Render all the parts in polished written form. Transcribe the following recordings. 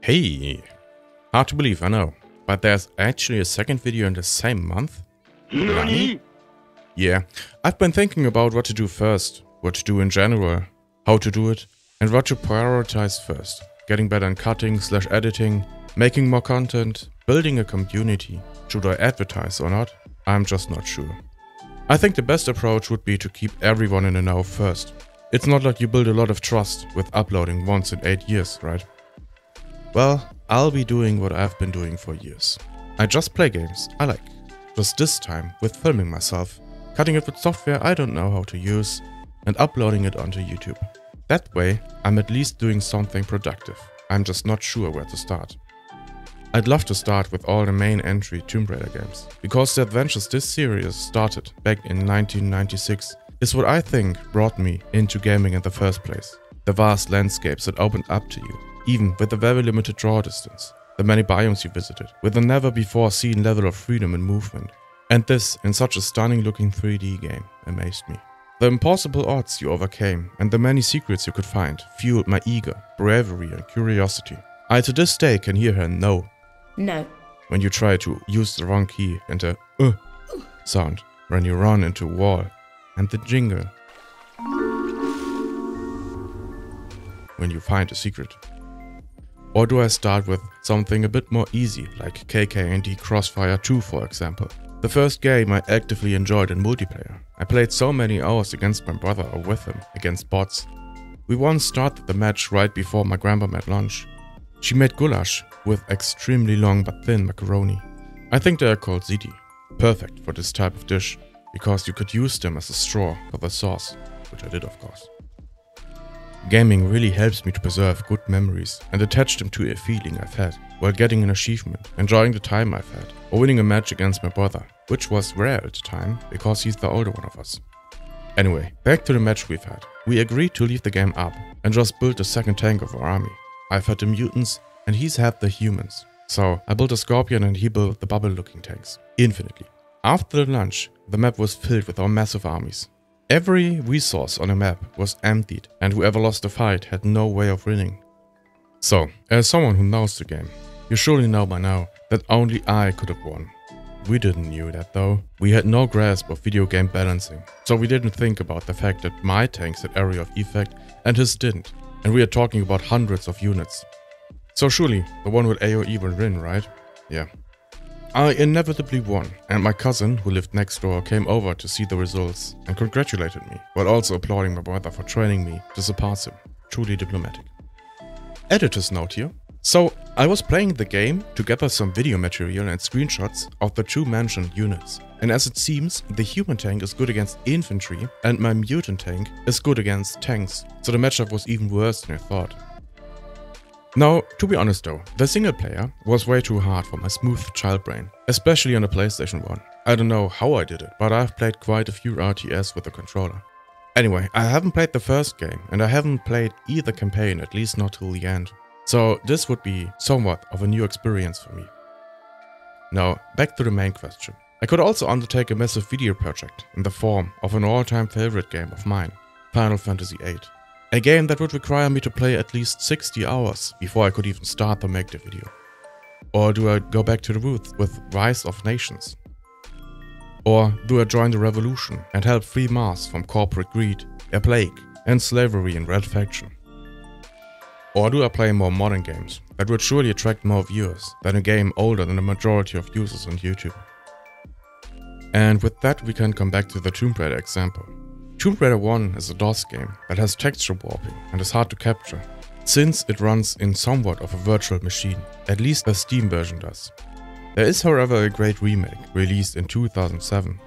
Hey! Hard to believe, I know. But there's actually a second video in the same month? NANI? Yeah, I've been thinking about what to do first, what to do in general, how to do it, and what to prioritize first. Getting better in cutting/editing, making more content, building a community. Should I advertise or not? I'm just not sure. I think the best approach would be to keep everyone in the know first. It's not like you build a lot of trust with uploading once in 8 years, right? Well, I'll be doing what I've been doing for years. I just play games I like. Just this time with filming myself, cutting it with software I don't know how to use, and uploading it onto YouTube. That way, I'm at least doing something productive. I'm just not sure where to start. I'd love to start with all the main entry Tomb Raider games, because the adventures this series started back in 1996 is what I think brought me into gaming in the first place. The vast landscapes that opened up to you, even with a very limited draw distance. The many biomes you visited, with a never before seen level of freedom and movement. And this in such a stunning looking 3D game amazed me. The impossible odds you overcame and the many secrets you could find fueled my eager bravery and curiosity. I to this day can hear her no when you try to use the wrong key, and the sound when you run into a wall, and the jingle when you find a secret. Or do I start with something a bit more easy, like KK&D Crossfire 2 for example? The first game I actively enjoyed in multiplayer. I played so many hours against my brother or with him, against bots. We once started the match right before my grandma made lunch. She made goulash with extremely long but thin macaroni. I think they are called ziti. Perfect for this type of dish, because you could use them as a straw for the sauce, which I did of course. Gaming really helps me to preserve good memories and attach them to a feeling I've had while getting an achievement, enjoying the time I've had, or winning a match against my brother, which was rare at the time because he's the older one of us. Anyway, back to the match we've had. We agreed to leave the game up and just build the second tank of our army. I've had the mutants and he's had the humans. So I built a scorpion and he built the bubble looking tanks. Infinitely. After the lunch, the map was filled with our massive armies. Every resource on the map was emptied and whoever lost the fight had no way of winning. So, as someone who knows the game, you surely know by now that only I could have won. We didn't knew that though. We had no grasp of video game balancing, so we didn't think about the fact that my tanks had area of effect and his didn't, and we are talking about hundreds of units. So surely the one with AoE will win, right? Yeah. I inevitably won, and my cousin, who lived next door, came over to see the results and congratulated me, while also applauding my brother for training me to surpass him. Truly diplomatic. Editor's note here. So, I was playing the game to gather some video material and screenshots of the two mentioned units. And as it seems, the human tank is good against infantry and my mutant tank is good against tanks, so the matchup was even worse than I thought. Now, to be honest though, the single player was way too hard for my smooth child brain, especially on the PlayStation 1. I don't know how I did it, but I've played quite a few RTS with the controller. Anyway, I haven't played the first game, and I haven't played either campaign, at least not till the end. So this would be somewhat of a new experience for me. Now, back to the main question. I could also undertake a massive video project in the form of an all-time favorite game of mine, Final Fantasy VIII. A game that would require me to play at least 60 hours before I could even start to make the video. Or do I go back to the roots with Rise of Nations? Or do I join the revolution and help free Mars from corporate greed, a plague, and slavery in Red Faction? Or do I play more modern games that would surely attract more viewers than a game older than the majority of users on YouTube? And with that we can come back to the Tomb Raider example. Tomb Raider 1 is a DOS game that has texture warping and is hard to capture, since it runs in somewhat of a virtual machine, at least the Steam version does. There is however a great remake released in 2007,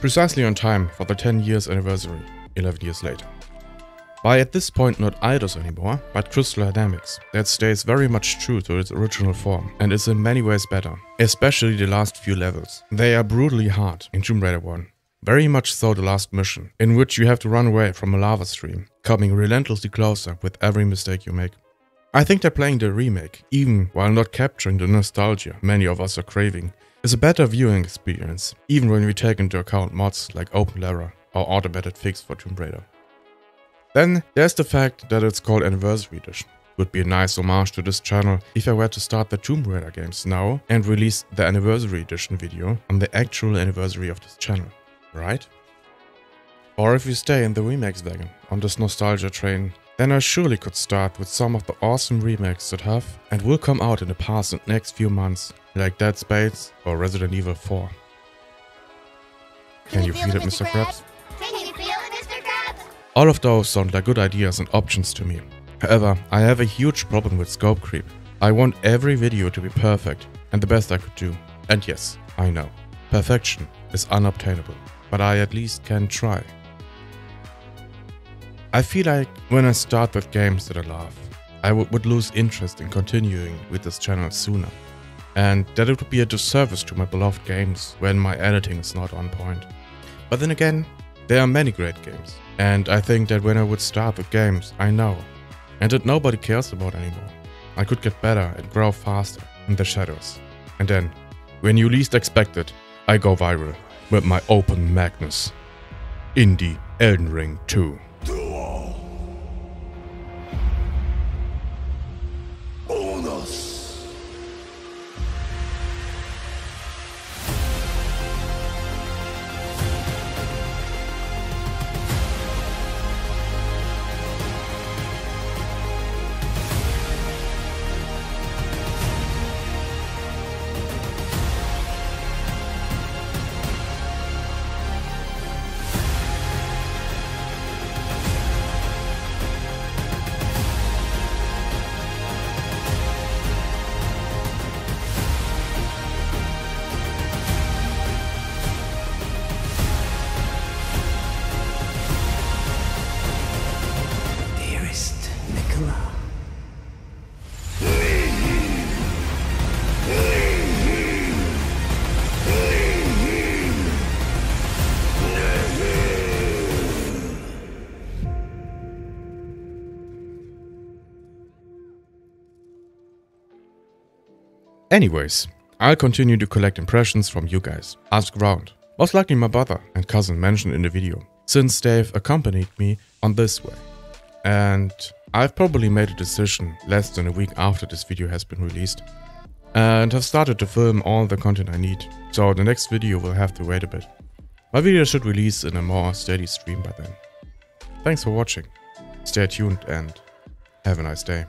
precisely on time for the 10 years anniversary, 11 years later. By at this point not Eidos anymore, but Crystal Dynamics, that stays very much true to its original form and is in many ways better, especially the last few levels. They are brutally hard in Tomb Raider 1. Very much so the last mission, in which you have to run away from a lava stream, coming relentlessly closer with every mistake you make. I think that playing the remake, even while not capturing the nostalgia many of us are craving, is a better viewing experience, even when we take into account mods like OpenLara or Automated Fix for Tomb Raider. Then there's the fact that it's called Anniversary Edition. Would be a nice homage to this channel if I were to start the Tomb Raider games now and release the anniversary edition video on the actual anniversary of this channel, right? Or if you stay in the remakes wagon on this nostalgia train, then I surely could start with some of the awesome remakes that have and will come out in the past and next few months, like Dead Space or Resident Evil 4. Can you feel it, Mr. Krabs? Can you feel it, Mr. Krabs? All of those sound like good ideas and options to me. However, I have a huge problem with scope creep. I want every video to be perfect and the best I could do. And yes, I know, perfection is unobtainable, but I at least can try. I feel like when I start with games that I love, I would lose interest in continuing with this channel sooner. And that it would be a disservice to my beloved games when my editing is not on point. But then again, there are many great games. And I think that when I would start with games I know, and that nobody cares about anymore, I could get better and grow faster in the shadows. And then, when you least expect it, I go viral with my open madness. Indie Elden Ring 2. Anyways, I'll continue to collect impressions from you guys. Ask around. Most likely my brother and cousin mentioned in the video, since they've accompanied me on this way. And I've probably made a decision less than a week after this video has been released, and have started to film all the content I need, so the next video will have to wait a bit. My video should release in a more steady stream by then. Thanks for watching, stay tuned and have a nice day.